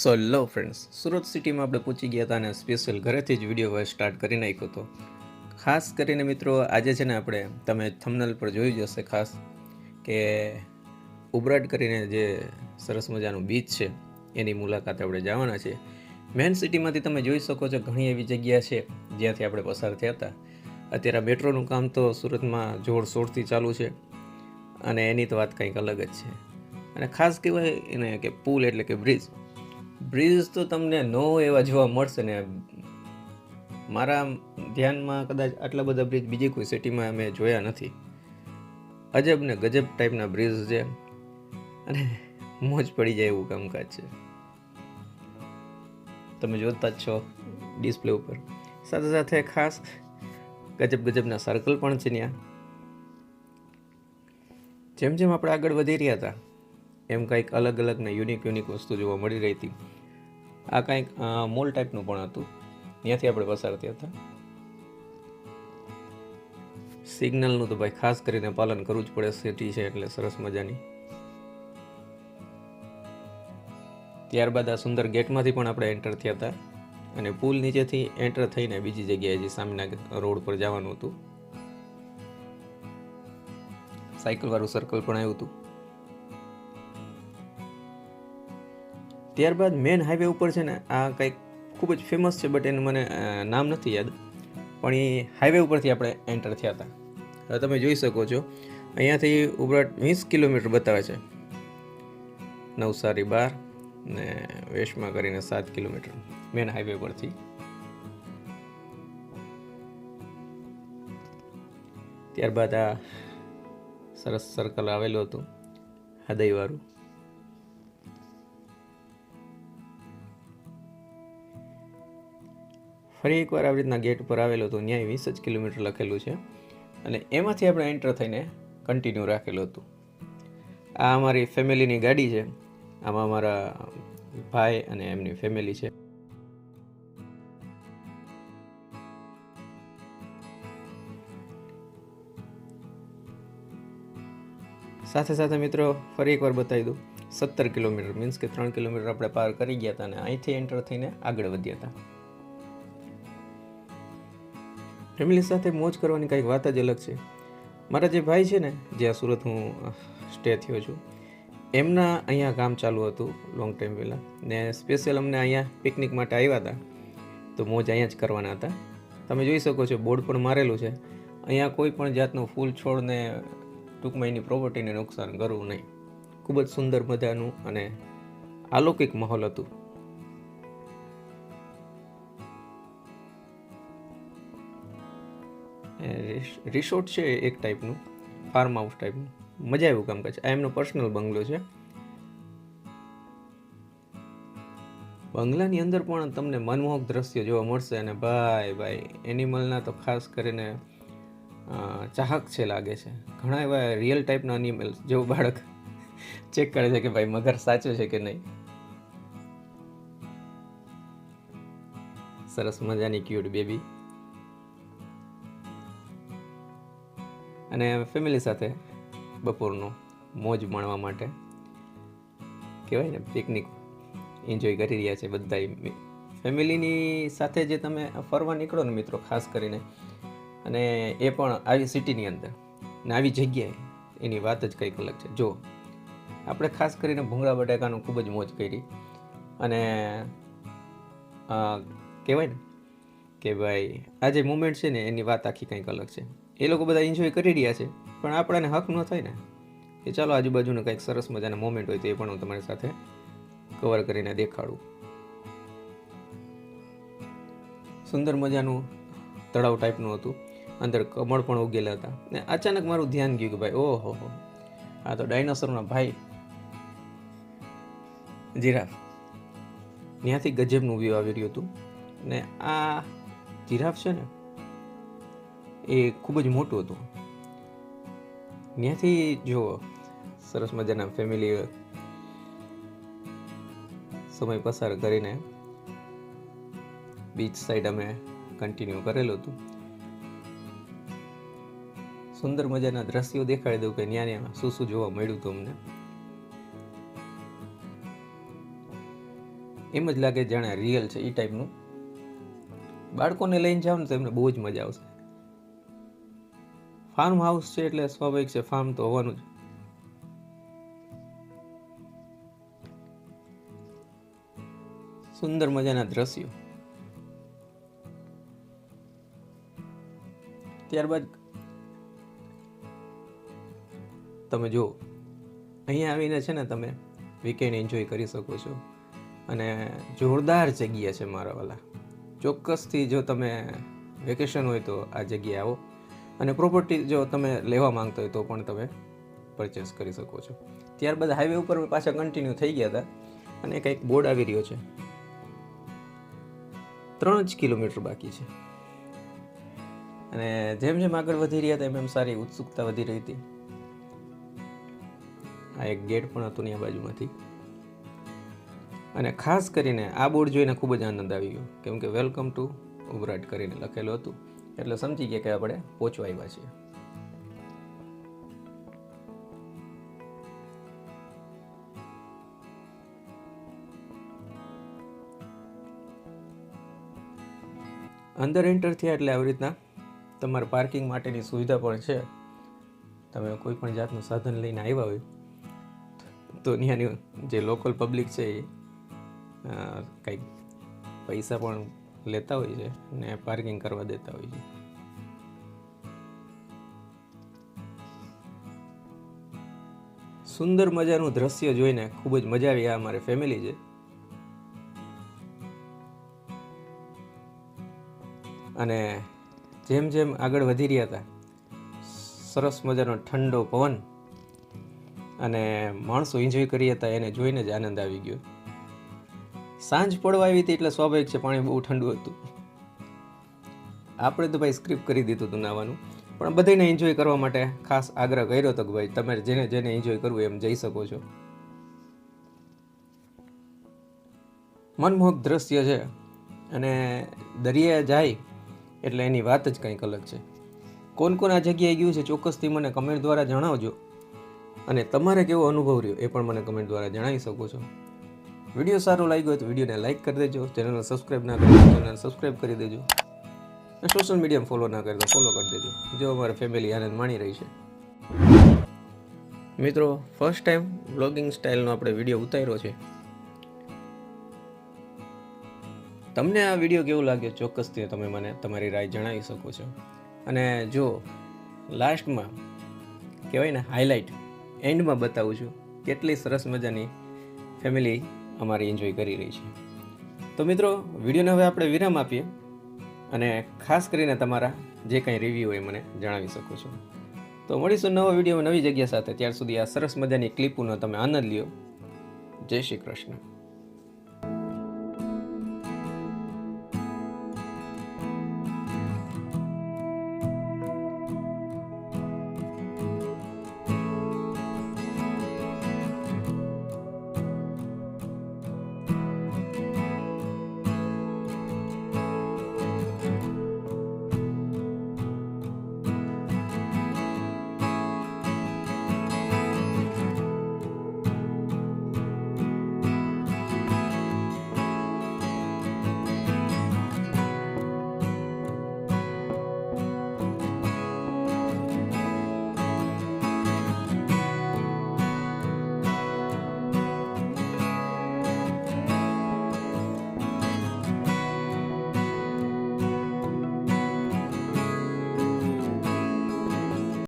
So hello friends, Surat સિટીમાં આપણે પહોંચી ગયા હતા અને સ્પેશિયલ ઘરેથી જ વિડીયો સ્ટાર્ટ કરી નાખ્યો હતો. ખાસ કરીને મિત્રો, આજે છે ને આપણે તમે થંબનેલ પર જોઈ જશે ખાસ કે ઉબરાટ કરીને જે સરસ મજાનું બીચ છે એની મુલાકાત આપણે જવાના છે. મેન સિટીમાંથી તમે જોઈ શકો છો ઘણી એવી જગ્યા છે જ્યાંથી આપણે પસાર થયા હતા. અત્યારે મેટ્રોનું કામ તો સુરતમાં જોરશોરથી ચાલુ છે અને એની તો વાત કંઈક અલગ જ છે. અને ખાસ કહેવાય એને કે પુલ એટલે કે બ્રિજ તો તમને ન એવા જોવા મળશે ને. મારા ધ્યાનમાં કદાચ આટલા બધા બ્રિજ બીજી કોઈ સિટીમાં મેં જોયા નથી. અજબ ને ગજબ ટાઈપના બ્રિજ છે અને મોજ પડી જાય એવું કામકાજ છે. તમે જોતા જ છો ડિસ્પ્લે ઉપર. સાથે સાથે ખાસ ગજબના સર્કલ પણ છે ત્યાં. જેમ જેમ આપણે આગળ વધી રહ્યા હતા એમ કંઈક અલગ ને યુનિક વસ્તુ જોવા મળી રહી હતી. આ કંઈક મોલ ટાઈપનું પણ હતું, ત્યાંથી આપણે પસાર થયા હતા. સિગ્નલનું તો ભાઈ ખાસ કરીને પાલન કરવું જ પડે, સિટી છે એટલે સરસ મજાની. ત્યારબાદ આ સુંદર ગેટમાંથી પણ આપણે એન્ટર થયા હતા અને પુલ નીચેથી એન્ટર થઈને બીજી જગ્યાએ જે સામેના રોડ પર જવાનું હતું. સાયકલવાળું સર્કલ પણ આવ્યું હતું. ત્યારબાદ મેન હાઈવે ઉપર છે ને આ કંઈક ખૂબ જ ફેમસ છે, બટ એનું મને નામ નથી યાદ, પણ એ હાઈવે ઉપરથી આપણે એન્ટર થયા હતા. હવે તમે જોઈ શકો છો અહીંયાથી ઉબરાટ 20 કિલોમીટર બતાવે છે, નવસારી 12 ને વેશમાં કરીને 7 કિલોમીટર મેન હાઈવે પરથી. ત્યારબાદ આ સરસ સર્કલ આવેલું હતું હૃદયવાળું. ફરી એકવાર આવી રીતના ગેટ પર આવેલો હતો, ન્યાય 20 જ કિલોમીટર લખેલું છે અને એમાંથી આપણે એન્ટર થઈને કન્ટિન્યુ રાખેલું હતું. આ અમારી ફેમિલીની ગાડી છે, આમાં અમારા ભાઈ અને એમની ફેમિલી છે. સાથે મિત્રો ફરી એકવાર બતાવી દઉં, 17 કિલોમીટર મીન્સ કે 3 કિલોમીટર આપણે પાર કરી ગયા હતા અને અહીંથી એન્ટર થઈને આગળ વધ્યા હતા. ફેમિલી સાથે મોજ કરવાની કંઈક વાત જ અલગ છે. મારા જે ભાઈ છે ને, જ્યાં સુરત હું સ્ટે થયો છું, એમના અહીંયા કામ ચાલુ હતું લોંગ ટાઈમ પહેલાં ને સ્પેશિયલ અમને અહીંયા પિકનિક માટે આવ્યા હતા, તો મોજ અહીંયા જ કરવાના હતા. તમે જોઈ શકો છો બોર્ડ પણ મારેલું છે, અહીંયા કોઈ પણ જાતનું ફૂલ છોડને ટૂંકમાં એની પ્રોપર્ટીને નુકસાન કરવું નહીં. ખૂબ જ સુંદર મજાનું અને અલૌકિક માહોલ હતું. રિસોર્ટ છે એક ટાઈપનું, ફાર્મ હાઉસ ટાઈપનું, મજા આવ્યું કામકાજ. આ એમનો પર્સનલ બંગલો છે. બંગલાની અંદર પણ તમને મનમોહક દ્રશ્ય જોવા મળશે અને ભાઈ એનિમલના તો ખાસ કરીને ચાહક છે લાગે છે. ઘણા એવા રિયલ ટાઈપના એનિમલ્સ, જેવું બાળક ચેક કરે છે કે ભાઈ મગર સાચું છે કે નહીં. સરસ મજાની ક્યુટ બેબી. અને ફેમિલી સાથે બપોરનો મોજ માણવા માટે કહેવાય ને પિકનિક એન્જોય કરી રહ્યા છે બધા. ફેમિલીની સાથે જે તમે ફરવા નીકળો ને મિત્રો, ખાસ કરીને, અને એ પણ આવી સિટીની અંદર ને આવી જગ્યાએ, એની વાત જ કંઈક અલગ છે. જો આપણે ખાસ કરીને ભૂંગળા બટાકાનું ખૂબ જ મોજ કરી અને કહેવાય ને કે ભાઈ આ જે મુમેન્ટ છે ને એની વાત આખી કંઈક અલગ છે. એ લોકો બધા એન્જોય કરી રહ્યા છે, પણ આપણાને હક ન થાય ને કે ચાલો આજુબાજુનો કંઈક સરસ મજાના મોમેન્ટ હોય તો એ પણ હું તમારી સાથે કવર કરીને દેખાડું. સુંદર મજાનું તળાવ ટાઈપનું હતું, અંદર કમળ પણ ઉગેલા હતા ને અચાનક મારું ધ્યાન ગયું કે ભાઈ ઓહો, આ તો ડાયનોસરના ભાઈ જીરાફ. ત્યાંથી ગજબનું વ્યૂ આવી રહ્યું હતું ને આ જીરાફ છે ને એ ખૂબ જ મોટું હતું. ત્યાંથી જો સરસ મજાના ફેમિલી સમય પસાર કરીને બીચ સાઈડ અમે કન્ટિન્યુ કરેલું હતું. સુંદર મજાના દ્રશ્યો દેખાડી દઉં કે ત્યાં શું જોવા મળ્યું હતું અમને. એમ જ લાગે જાણે રિયલ છે એ ટાઈપનું. બાળકોને લઈને જાઓ ને તો એમને બહુ જ મજા આવશે. ફાર્મ હાઉસ છે એટલે સ્વાભાવિક છે, ફાર્મ તો હોવાનું જ. સુંદર મજાના દ્રશ્યો. ત્યારબાદ તમે જુઓ, અહીંયા આવીને છે ને તમે વીકેન્ડ એન્જોય કરી શકો છો. અને જોરદાર જગ્યા છે મારા વાલા. ચોક્કસથી જો તમે વેકેશન હોય તો આ જગ્યાએ આવો. અને પ્રોપર્ટી જો તમે લેવા માંગતા હોય તો પણ તમે પરચેસ કરી શકો છો. ત્યારબાદ હાઈવે ઉપર પાછા કન્ટિન્યુ થઈ ગયા હતા અને કંઈક બોર્ડ આવી રહ્યો છે. 3 જ કિલોમીટર બાકી છે. અને જેમ જેમ આગળ વધી રહ્યા હતા એમ સારી ઉત્સુકતા વધી રહી હતી. આ એક ગેટ પણ હતું ને આ બાજુમાંથી. અને ખાસ કરીને આ બોર્ડ જોઈને ખૂબ જ આનંદ આવી ગયો, કેમ કે વેલકમ ટુ ઉભરાટ કરીને લખેલું હતું. એટલે સમજી ગયા કે આપણે પહોંચવા આવ્યા છીએ. અંદર એન્ટર થયા એટલે આવી રીતના તમારે પાર્કિંગ માટેની સુવિધા પણ છે. તમે કોઈ પણ જાતનું સાધન લઈને આવ્યા હોય તો ત્યાંની જે લોકલ પબ્લિક છે એ કંઈક પૈસા પણ લેતા હોય છે ને પાર્કિંગ કરવા દેતા હોય છે. સુંદર મજાનું દ્રશ્ય જોઈને ખૂબ જ મજા આવી. આ અમારી ફેમિલી છે. અને જેમ જેમ આગળ વધી રહ્યા હતા, સરસ મજાનો ઠંડો પવન અને માણસો એન્જોય કરી હતા, એને જોઈને જ આનંદ આવી ગયો. સાંજ પડવા આવી હતી એટલે સ્વાભાવિક છે પાણી બહુ ઠંડુ હતું. આપણે તો ભાઈ સ્ક્રિપ્ટ કરી દીધું હતું નાવાનું, પણ બધાને એન્જોય કરવા માટે ખાસ આગ્રહ કર્યો હતો કે ભાઈ તમે જેને જેને એન્જોય કરવું એમ જઈ શકો છો. મનમોહક દ્રશ્ય છે. અને દરિયા જાય એટલે એની વાત જ કંઈક અલગ છે. કોણ કોણ આ જગ્યાએ ગયું છે ચોક્કસથી મને કમેન્ટ દ્વારા જણાવજો. અને તમારે કેવો અનુભવ રહ્યો એ પણ મને કમેન્ટ દ્વારા જણાવી શકો છો. વિડીયો સારો લાગ્યો હોય તો વિડીયોને લાઇક કરી દેજો. ચેનલને સબસ્ક્રાઈબ ના કરી તો ચેનલને સબસ્ક્રાઈબ કરી દેજો. અને સોશિયલ મીડિયામાં ફોલો ના કરી તો ફોલો કરી દેજો. જો અમારી ફેમિલી આનંદ માણી રહી છે. મિત્રો, ફર્સ્ટ ટાઈમ વ્લોગિંગ સ્ટાઇલનો આપણે વિડીયો ઉતાર્યો છે. તમને આ વિડીયો કેવો લાગ્યો ચોક્કસથી તમે મને તમારી રાય જણાવી શકો છો. અને જો લાસ્ટમાં કહેવાય ને હાઇલાઇટ એન્ડમાં બતાવું છું કેટલી સરસ મજાની ફેમિલી અમારી એન્જોય કરી રહી છે. તો મિત્રો, વિડીયોને હવે આપણે વિરામ આપીએ અને ખાસ કરીને તમારા જે કંઈ રિવ્યૂ હોય મને જણાવી શકો છો. તો મળીશું નવા વિડીયોમાં નવી જગ્યા સાથે. ત્યાર સુધી આ સરસ મજાની ક્લિપોનો તમે આનંદ લ્યો. જય શ્રી કૃષ્ણ.